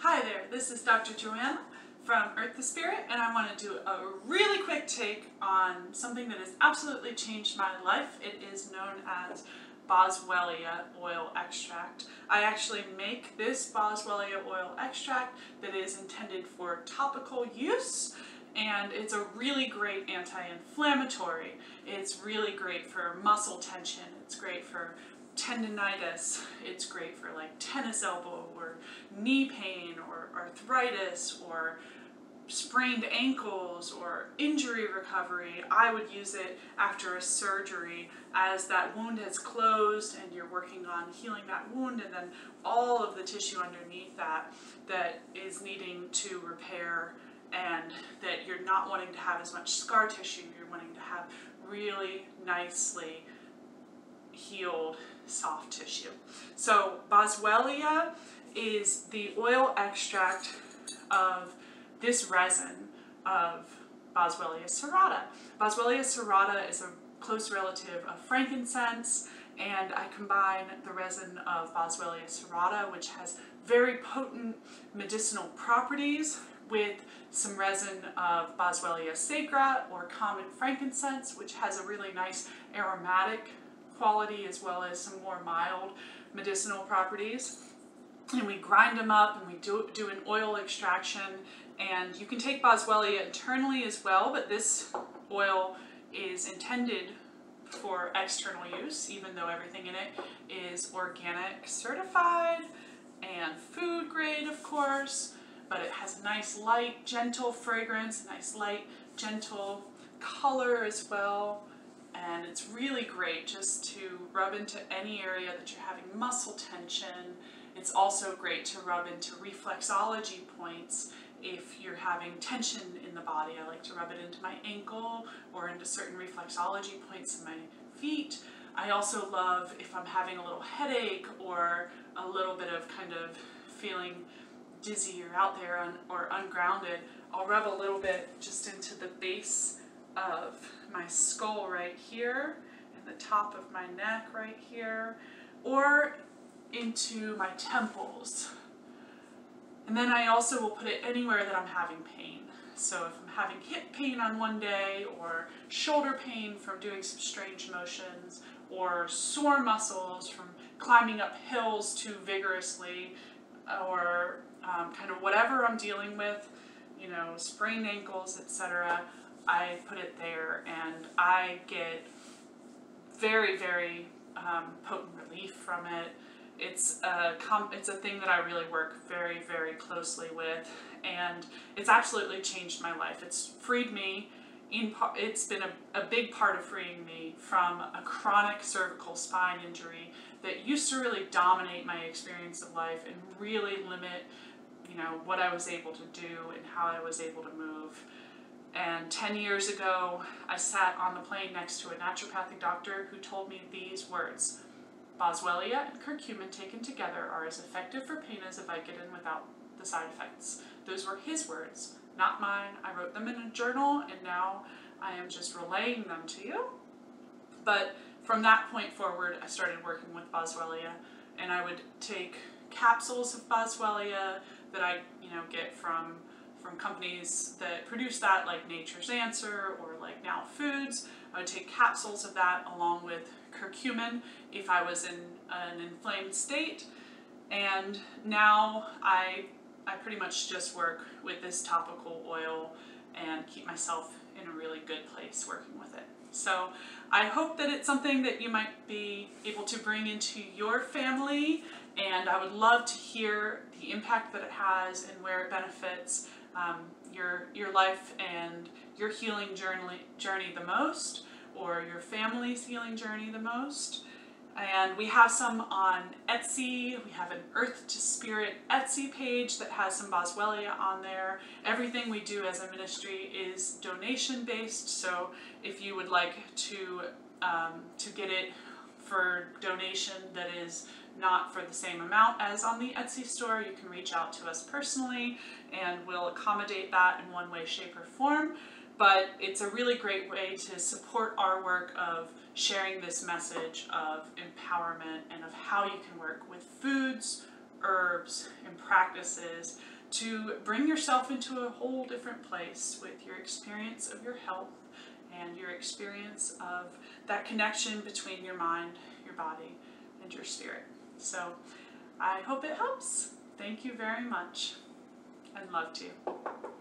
Hi there, this is Dr. Joanna from Earth the Spirit, and I want to do a really quick take on something that has absolutely changed my life. It is known as Boswellia oil extract. I actually make this Boswellia oil extract that is intended for topical use, and it's a really great anti-inflammatory. It's really great for muscle tension. It's great for tendinitis. It's great for like tennis elbow or knee pain or arthritis or sprained ankles or injury recovery. I would use it after a surgery as that wound has closed and you're working on healing that wound, and then all of the tissue underneath that is needing to repair, and that you're not wanting to have as much scar tissue. You're wanting to have really nicely healed soft tissue. So Boswellia is the oil extract of this resin of Boswellia serrata. Boswellia serrata is a close relative of frankincense, and I combine the resin of Boswellia serrata, which has very potent medicinal properties, with some resin of Boswellia sacra or common frankincense, which has a really nice aromatic quality as well as some more mild medicinal properties. And we grind them up and we do an oil extraction. And you can take Boswellia internally as well, but this oil is intended for external use, even though everything in it is organic certified and food grade, of course. But it has a nice light, gentle fragrance, a nice light, gentle color as well. And it's really great just to rub into any area that you're having muscle tension. It's also great to rub into reflexology points if you're having tension in the body. I like to rub it into my ankle or into certain reflexology points in my feet. I also love if I'm having a little headache or a little bit of kind of feeling dizzy or out there or ungrounded, I'll rub a little bit just into the base of my skull right here, and the top of my neck right here, or into my temples. And then I also will put it anywhere that I'm having pain. So if I'm having hip pain on one day, or shoulder pain from doing some strange motions, or sore muscles from climbing up hills too vigorously, or kind of whatever I'm dealing with, you know, sprained ankles, etc., I put it there, and I get very, very potent relief from it. It's a thing that I really work very, very closely with, and it's absolutely changed my life. It's freed me. It's been a big part of freeing me from a chronic cervical spine injury that used to really dominate my experience of life and really limit, you know, what I was able to do and how I was able to move. And 10 years ago, I sat on the plane next to a naturopathic doctor who told me these words: Boswellia and curcumin taken together are as effective for pain as a Vicodin without the side effects. Those were his words, not mine. I wrote them in a journal, and now I am just relaying them to you. But from that point forward, I started working with Boswellia, and I would take capsules of Boswellia that I, get from companies that produce that, like Nature's Answer or like Now Foods. I would take capsules of that along with curcumin if I was in an inflamed state. And now I pretty much just work with this topical oil and keep myself in a really good place working with it. So I hope that it's something that you might be able to bring into your family, and I would love to hear the impact that it has and where it benefits your life and your healing journey the most, or your family's healing journey the most. And we have some on Etsy. We have an Earth to Spirit Etsy page that has some Boswellia on there. Everything we do as a ministry is donation based, so if you would like to get it for donation that is not for the same amount as on the Etsy store, you can reach out to us personally and we'll accommodate that in one way, shape, or form. But it's a really great way to support our work of sharing this message of empowerment and of how you can work with foods, herbs, and practices to bring yourself into a whole different place with your experience of your health and your experience of that connection between your mind, your body, and your spirit. So I hope it helps. Thank you very much, and love to you.